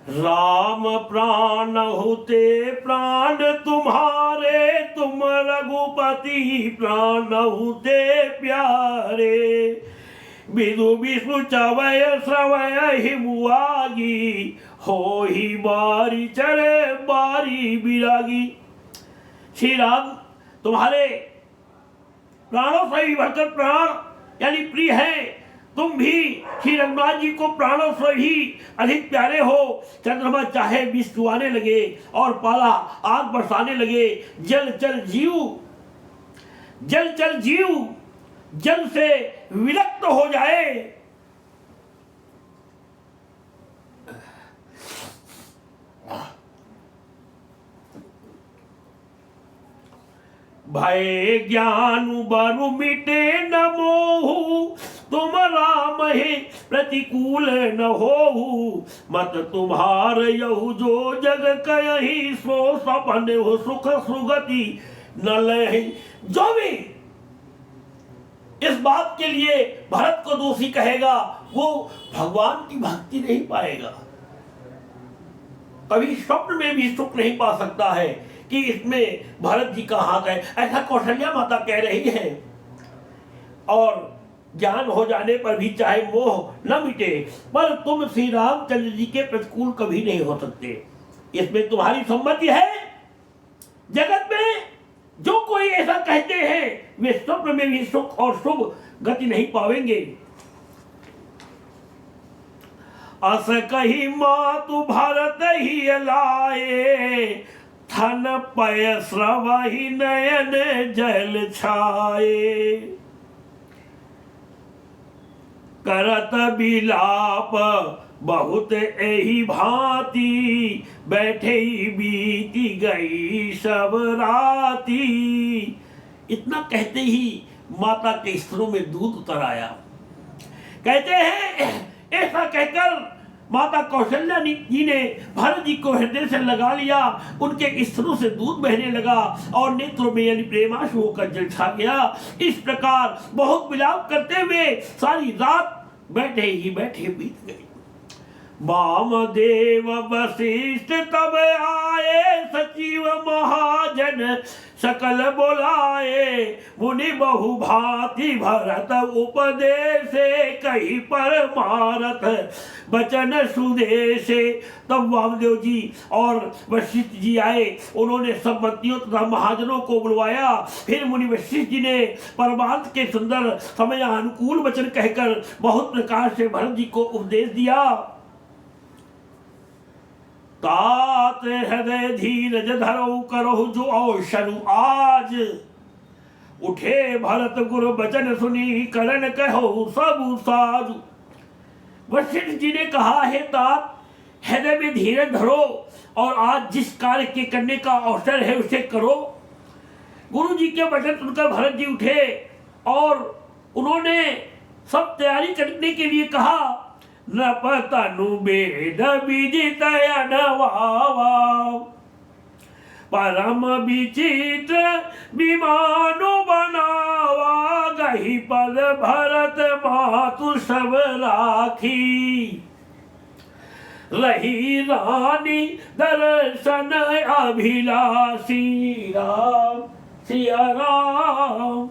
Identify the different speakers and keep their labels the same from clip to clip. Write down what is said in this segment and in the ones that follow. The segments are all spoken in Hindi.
Speaker 1: राम प्राण होते प्राण तुम्हारे, तुम रघुपति प्राण होते प्यारे। विदु विष्णु चवय श्रवय हिमुआगी, हो ही बारी चरे बारी बिरागी। श्री राम तुम्हारे प्राणों से ही बढ़कर प्राण यानी प्रिय है। तुम भी श्री रघुनाथ जी को प्राणों से ही अधिक प्यारे हो। चंद्रमा चाहे विष चुआने लगे और पाला आग बरसाने लगे, जल चल जीव, जल चल जीव जल से विलक्त हो जाए। भय ज्ञान बरु मिटे न मोहु, तुम राम है प्रतिकूल न होहु। मत तुम्हार यहु जो जग कहि, सो सपन हो सुख सुगति न लहि। जो भी इस बात के लिए भरत को दोषी कहेगा, वो भगवान की भक्ति नहीं पाएगा, कभी स्वप्न में भी सुख नहीं पा सकता है कि इसमें भरत जी का हाथ है। ऐसा कौशल्या माता कह रही है। और ज्ञान हो जाने पर भी चाहे मोह न मिटे, पर तुम श्री रामचंद्र जी के प्रतिकूल कभी नहीं हो सकते, इसमें तुम्हारी सम्मति है। जगत में जो कोई ऐसा कहते हैं वे स्वप्न में भी सुख और शुभ गति नहीं पावेंगे। अस कही मातु भरत ही लाए, थन पय स्रवहि नयन जल छाए। करत बिलाप बहुत एही भांति, बैठे ही बीती गई सब राती। इतना कहते ही माता के स्तनों में दूध उतर आया। कहते हैं ऐसा कहकर माता कौशल्या जी ने भरत जी को हृदय से लगा लिया, उनके स्तनों से दूध बहने लगा और नेत्रों में यानी प्रेमाशु होकर जल छा गया। इस प्रकार बहुत विलाप करते हुए सारी रात बैठे ही बैठे बीत गई। वामदेव वशिष्ठ तब आए, सचिव महाजन सकल बोलाए। मुनि बहु भांति भरत उपदेशे, कही पर मारत बचन सुदेशे। तब वामदेव जी और वशिष्ठ जी आए, उन्होंने सब मंत्रियों तथा महाजनों को बुलवाया। फिर मुनि वशिष्ठ जी ने परमार्थ के सुंदर समय अनुकूल वचन कहकर बहुत प्रकार से भरत जी को उपदेश दिया। तात हृदय धीरज धरो, करो जो औषधु आज। उठे भरत गुरु बचन सुनी, करण कहो सब साधु। वशिष्ठ जी ने कहा, हे तात हृदय में धीरज धरो और आज जिस कार्य के करने का अवसर है उसे करो। गुरु जी के वचन सुनकर भरत जी उठे और उन्होंने सब तैयारी करने के लिए कहा। नपतनु बेद विदित अनवावा, परम विचित्र विमानु बनावा। गही पद भरत मातु सब राखी, रही रानी दर्शन अभिलाषी। राम सिया राम,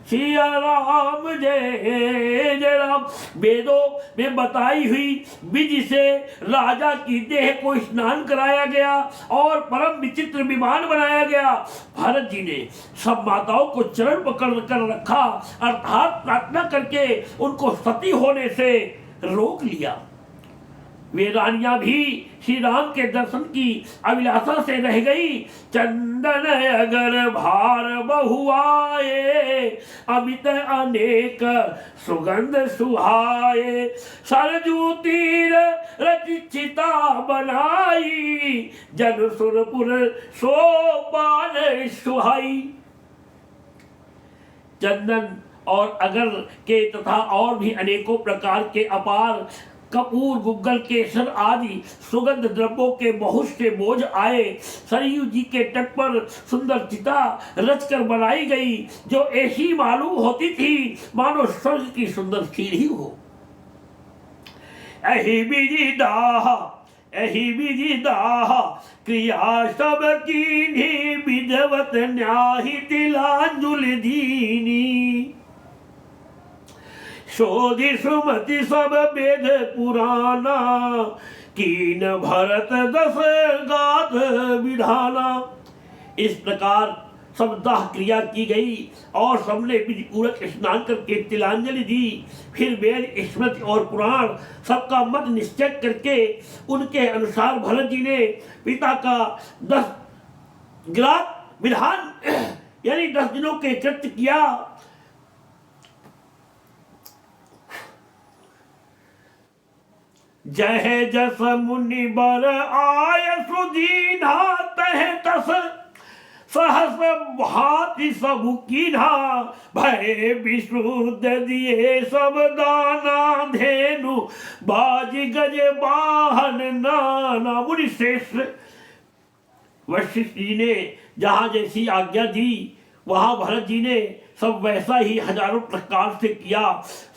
Speaker 1: सिया राम जय जय राम। वेदों में बताई हुई विधि से राजा की देह को स्नान कराया गया और परम विचित्र विमान बनाया गया। भरत जी ने सब माताओं को चरण पकड़ कर रखा, अर्थात प्रार्थना करके उनको सती होने से रोक लिया। वे रानियां भी श्री राम के दर्शन की अभिलाषा से रह गई। चंदन अगर भार बहुआए, अमित अनेक सुगंध सुहाए। सरजू तीर रचिता बनाई, जन सुरपुर सोपान सुहाई। चंदन और अगर के तथा और भी अनेकों प्रकार के अपार कपूर, गुग्गल, केसर आदि सुगंध द्रव्यों के बहुत से बोझ आए। सरयू जी के तट पर सुंदर चिता रचकर बनाई गई, जो ऐसी मालूम होती थी मानो स्वर्ग की सुंदर सीढ़ी हो। अहि बिजी दाह यही विधि दाह क्रिया सब कीन्ही विधवत न्याही तिलांजुल दीनी। शोधि सुमति सब वेद पुराना कीन भरत दस गात विधाना। इस प्रकार सब दाह क्रिया की गई और सबने विधि पूर्वक स्नान करके तिलांजलि दी। फिर वेद स्मृति और पुराण सबका मत निश्चय करके उनके अनुसार भरत जी ने पिता का 10 गिरात विधान यानी 10 दिनों के कृत्य किया। जय जस मुनि बर आय सुदीना तह तस सहस भाति सब कीन्हा भय विशुद्ध दिए सब दाना धेनु बाज गज वाहन नाना। मुनि श्रेष्ठ वशिष्ठ जी ने जहाँ जैसी आज्ञा दी वहाँ भरत जी ने सब वैसा ही हजारों प्रकार से किया।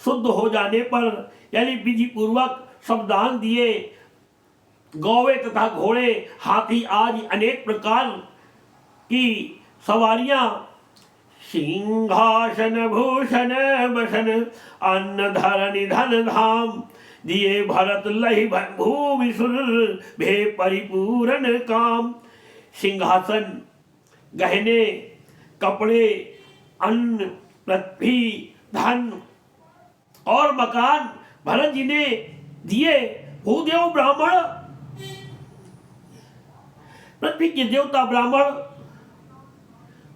Speaker 1: शुद्ध हो जाने पर यानी विधि पूर्वक सब दान दिए। गौवे तथा घोड़े हाथी आदि अनेक प्रकार की सवारियां सिंहासन भूषण बसन अन्न धरनि धन धाम दिए भरत लहि भूमि सुर भे परिपूर्ण काम। सिंहासन गहने कपड़े अन्न पृथ्वी धन और मकान भरत जी ने दिए। भूदेव ब्राह्मण पृथ्वी के देवता ब्राह्मण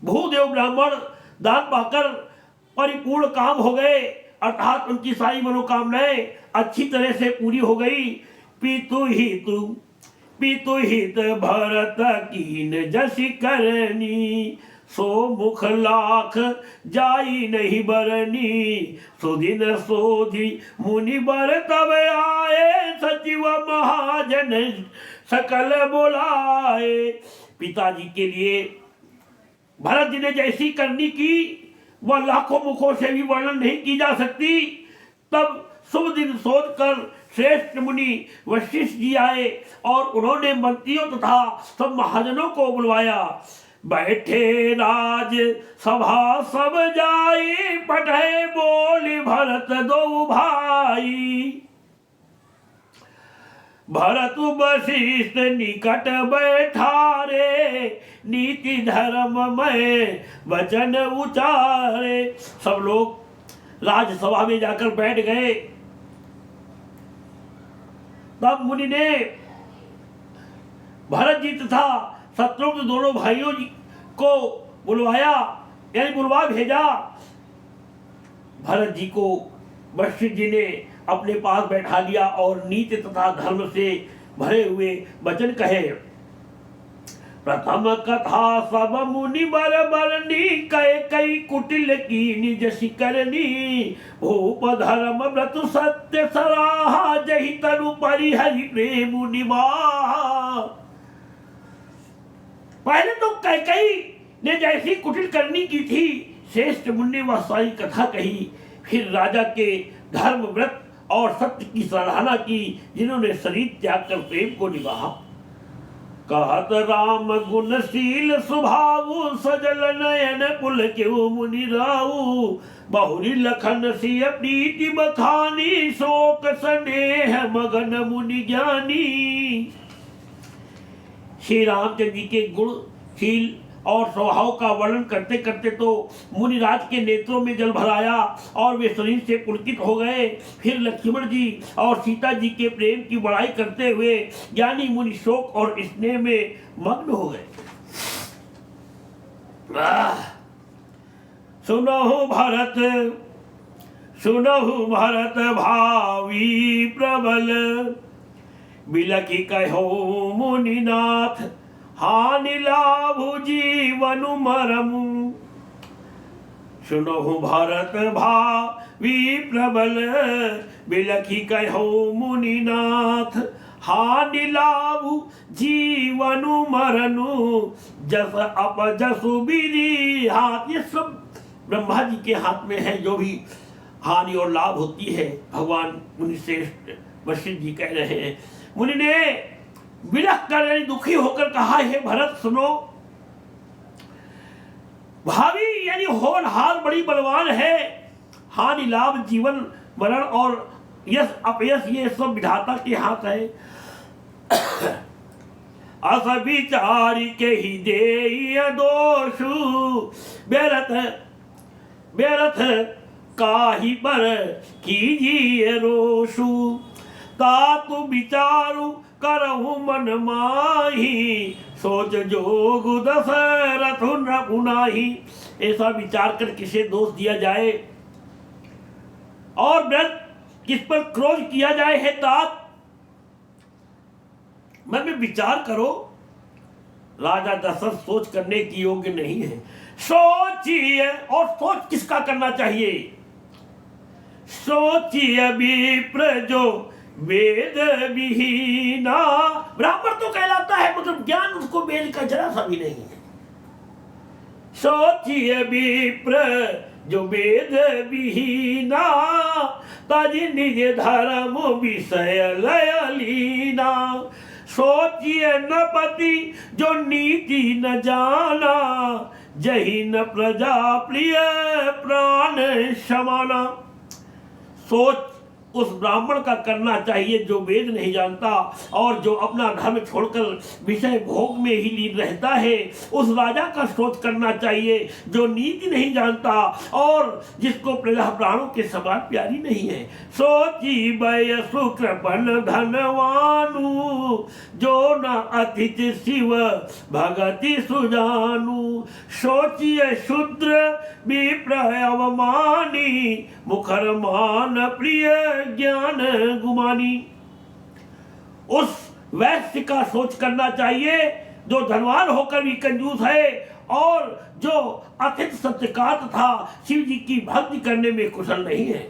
Speaker 1: भूदेव ब्राह्मण दान पाकर परिपूर्ण काम हो गए अर्थात उनकी सारी मनोकामनाएं अच्छी तरह से पूरी हो गई। पीतु हित भरत कीन जसि करनी सो मुख लाख जाई नहीं बरनी। सुदिन सोधि मुनि बर तब आए सचिव महाजन सकल बोलाए। पिताजी के लिए भरत जी ने जैसी करनी की वह लाखों मुखों से भी वर्णन नहीं की जा सकती। तब शुभ दिन सोच कर श्रेष्ठ मुनि वशिष्ठ जी आए और उन्होंने मंत्रियों तथा सब महाजनों को बुलवाया। बैठे राज सभा सब जाई पढ़े बोली भरत दो भाई। भरत वशिष्ठ निकट बैठारे नीति धर्म में वचन उचारे। सब लोग राजसभा में जाकर बैठ गए। तब मुनि ने भरत जी तथा शत्रुघ्न दोनों भाइयों को बुलवाया यानी बुलवा भेजा। भरत जी को वशिष्ठ जी ने अपने पास बैठा लिया और नीति तथा धर्म से भरे हुए वचन कहे। प्रथम कथा सब मुनि बर बरनी कई कुटिल की निज शिकरनी। भूप धर्म व्रत सत्य सराहा जहि तनु परिहरि प्रेम निवाहा। पहले तो कैकई ने जैसी कुटिल करनी की थी श्रेष्ठ मुनि ने वह सारी कथा कही। फिर राजा के धर्म व्रत और सत्य की सराहना की जिन्होंने शरीर त्याग कर प्रेम को निभाया। कहत राम गुणशील स्वभाव सजल नयन कुल क्यों मुनि राऊ। बहुरी लखन सिय प्रीति बखानी शोक स्नेह मगन मुनि ज्ञानी। श्री रामचंद्र जी के गुणशील और स्वभाव का वर्णन करते करते तो मुनिराज के नेत्रों में जल भराया और वे शरीर से पुलकित हो गए। फिर लक्ष्मण जी और सीता जी के प्रेम की बड़ाई करते हुए ज्ञानी मुनि शोक और स्नेह में मग्न हो गए। सुनहु भरत भावी प्रबल बिलखि कहो मुनिनाथ हानि लाभु जीवनु मरमु। सुनहु भरत भावी प्रबल बिलखि कहो मुनिनाथ हानि लाभु जीवनु मरनु। जस अपजसु विधि हाथ। ये सब ब्रह्मा जी के हाथ में है जो भी हानि और लाभ होती है। भगवान मुनि श्रेष्ठ वशिष्ठ जी कह रहे हैं। मुनि ने विरह कर यानी दुखी होकर कहा, हे भरत सुनो, भावी यानी होनहार बड़ी बलवान है, हानि लाभ जीवन मरण और यश अपयश ये सब विधाता के हाथ है। अस विचार के ही दे दोषु, बेरथ बेरथ काही पर कीजिए रोषु, तातु विचारु करहु मन माही, सोच जोग दशरथ न गुनाही। ऐसा विचार कर किसे दोष दिया जाए और व्रत किस पर क्रोध किया जाए, है तात मन में विचार करो। राजा दशरथ सोच करने की योग्य नहीं है, सोचिए। और सोच किसका करना चाहिए? सोचिए विप्र जो वेद विहीना, ब्राह्मण तो कहलाता है मतलब ज्ञान उसको वेद का जरा सा भी नहीं है। सोचिए विप्र जो वेद विहीना, ताजी निज धर्म विषय लय लीना। सोचिए नपति जो नीति न जाना, जही न प्रजा प्रिय प्राण समाना। सोच उस ब्राह्मण का करना चाहिए जो वेद नहीं जानता और जो अपना धर्म छोड़कर विषय भोग में ही लीन रहता है। उस राजा का सोच करना चाहिए जो नीति नहीं जानता और जिसको प्रजा प्राणों के समान प्यारी नहीं है। सोची वय सुकृपन धनवानु, जो न अतिथि शिव भगति सुजानु। सोचिए शूद्र विप्र अवमानी, मुखर मान प्रिय ज्ञान गुमानी। उस वैश्य का सोच करना चाहिए जो धनवान होकर भी कंजूस है और जो अतिथि सत्कार तथा शिव जी की भक्ति करने में कुशल नहीं है।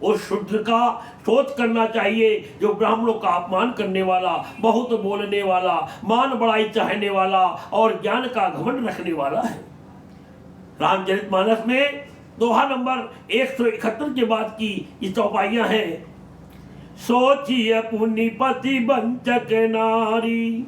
Speaker 1: उस शूद्र का सोच करना चाहिए जो ब्राह्मणों का अपमान करने वाला, बहुत बोलने वाला, मान बड़ाई चाहने वाला और ज्ञान का घमंड रखने वाला है। रामचरितमानस में दोहा नंबर 171 के बाद की ये चौपाइयां हैं। सोचिए पुनिपति वंचक नारी,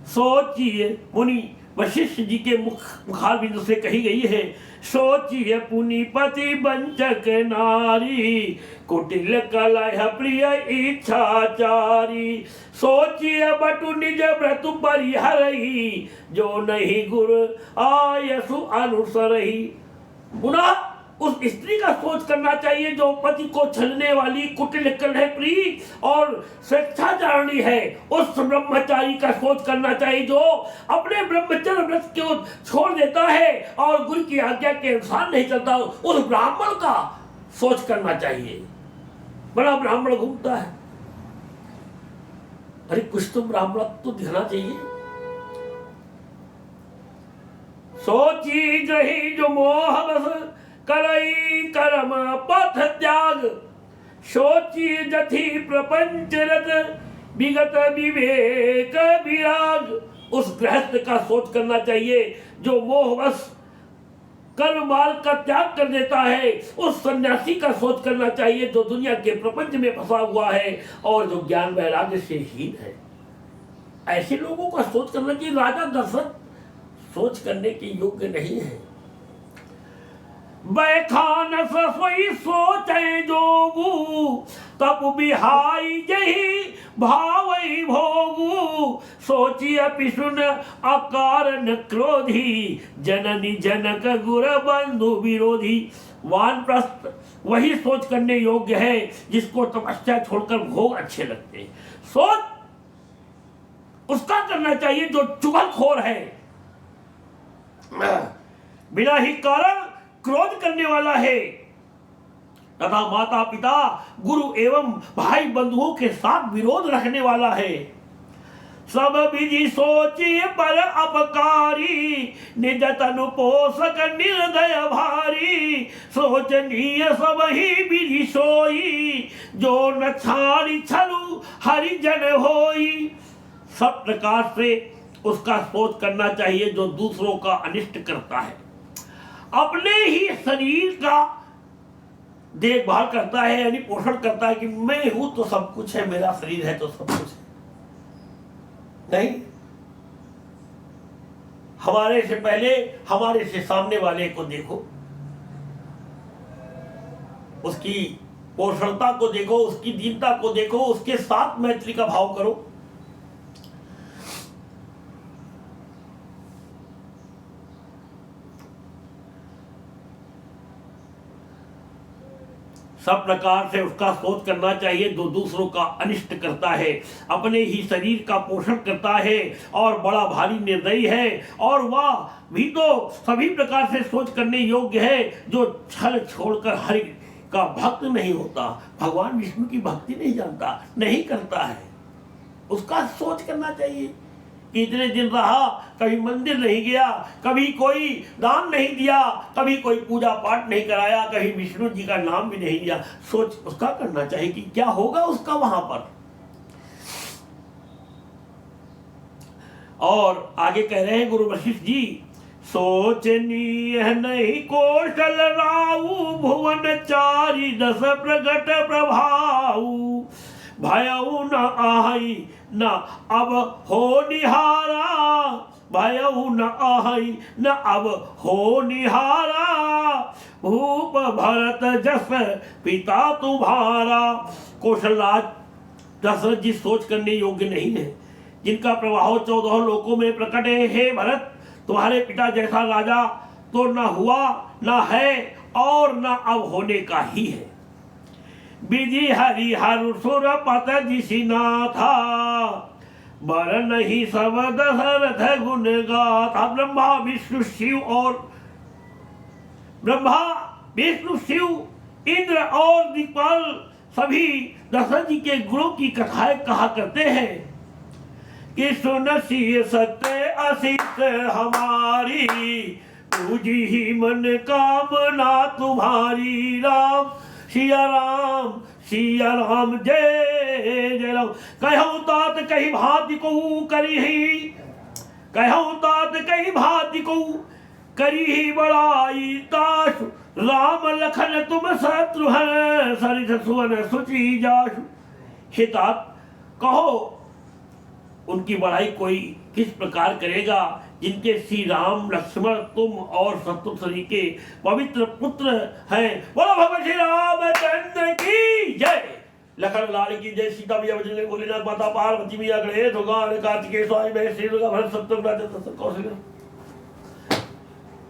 Speaker 1: सोचिए मुनि वशिष्ठ जी के मुखार बिंदु से कही गई है। सोचिए पुनिपति वंचक नारी, कुटिल कलह प्रिय इच्छाचारी। सोचिए बटु निज व्रत परिहरही, जो नहीं गुर आयसु अनुसरही। पुनः उस स्त्री का सोच करना चाहिए जो पति को छलने वाली, कुटिल कलह प्रिय और स्वेच्छाचारिणी है। उस ब्रह्मचारी का सोच करना चाहिए जो अपने ब्रह्मचर्य व्रत को छोड़ देता है और गुरु की आज्ञा के अनुसार नहीं चलता। उस ब्राह्मण का सोच करना चाहिए। बड़ा ब्राह्मण घूमता है, अरे कुछ तो ब्राह्मण तो दिखना चाहिए। सोची ग्रही जो मोह बस, करई कर्म पथ त्याग। सोची जथी प्रपंच रत, विगत विवेक विराग। उस गृहस्थ का सोच करना चाहिए जो मोहवश कर्म मार्ग का त्याग कर देता है। उस सन्यासी का सोच करना चाहिए जो दुनिया के प्रपंच में फंसा हुआ है और जो ज्ञान वैराग्य से हीन है। ऐसे लोगों का सोच करना चाहिए। राजा दशरथ सोच करने के योग्य नहीं है। बैखान सोई सोचे जोगू, तब बिहाई जही भावई भोगू। सोची पिसुन अकारण क्रोधी, जननी जनक गुर बंधु विरोधी। वानप्रस्थ वही सोच करने योग्य है जिसको तपस्या छोड़कर भोग अच्छे लगते हैं। सोच उसका करना चाहिए जो चुगलखोर है, बिना ही कारण क्रोध करने वाला है तथा माता पिता गुरु एवं भाई बंधुओं के साथ विरोध रखने वाला है। सब विधि सोची पर अपकारी, निज तनु पोषक निर्दय भारी। सोचनीय सब ही विधि सोई, जो न छाड़ी छलु हरिजन होई। सब प्रकार से उसका सोच करना चाहिए जो दूसरों का अनिष्ट करता है, अपने ही शरीर का देखभाल करता है, यानी पोषण करता है कि मैं हूं तो सब कुछ है, मेरा शरीर है तो सब कुछ है। नहीं, हमारे से पहले हमारे से सामने वाले को देखो, उसकी पोषणता को देखो, उसकी दीनता को देखो, उसके साथ मैत्री का भाव करो। सब प्रकार से उसका सोच करना चाहिए जो दूसरों का अनिष्ट करता है, अपने ही शरीर का पोषण करता है और बड़ा भारी निर्दयी है, और वह भी तो सभी प्रकार से सोच करने योग्य है जो छल छोड़कर हरि का भक्त नहीं होता, भगवान विष्णु की भक्ति नहीं जानता, नहीं करता है। उसका सोच करना चाहिए कि इतने दिन रहा, कभी मंदिर नहीं गया, कभी कोई दान नहीं दिया, कभी कोई पूजा पाठ नहीं कराया, कभी विष्णु जी का नाम भी नहीं लिया। सोच उसका करना चाहिए कि क्या होगा उसका वहां पर। और आगे कह रहे हैं गुरु वशिष्ठ जी, सोचनीय नहीं कौशल राऊ, भुवन चारी दस प्रगट प्रभाऊ, भयऊ न आई न अब हो निहारा, भयऊ न आई न अब हो निहारा, भूप भरत जस पिता तुम्हारा। कौशलराज दशरथ जी सोच करने योग्य नहीं है, जिनका प्रभाव 14 लोकों में प्रकट है। हे भरत, तुम्हारे पिता जैसा राजा तो न हुआ, न है और न अब होने का ही है। विधि हरि हर सुर पत जिसिना था, बर नहीं सब दशरथ गुण गाथा। ब्रह्मा विष्णु शिव और ब्रह्मा विष्णु शिव इंद्र और दिक्पाल सभी दशरथ जी के गुणों की कथाएं कहा करते हैं कि सुनसी सत्य असित हमारी, पूजी ही मन कामना तुम्हारी। राम सिया राम जय जय राम। कहूँ तात कही भांति को करी ही, कहूँ तात कही भांति को करी ही बड़ाई ताशु। राम लखन तुम शत्रुघ्न, सरिस सुवन सुचि जाशु। हे तात, कहो उनकी बड़ाई कोई किस प्रकार करेगा, जिनके श्री राम लक्ष्मण तुम और शत्रुघ्न के पवित्र पुत्र हैं। बोलो भगवान श्री रामचंद्र की जय। लखन लाल की जय। सीता मैया बजरंग बली, भोलेनाथ माता पार्वती मैया, गणेश भगवान, कार्तिकेय स्वामी, महेश, श्री दुर्गा, भरत, शत्रुघ्न, कौशल्य।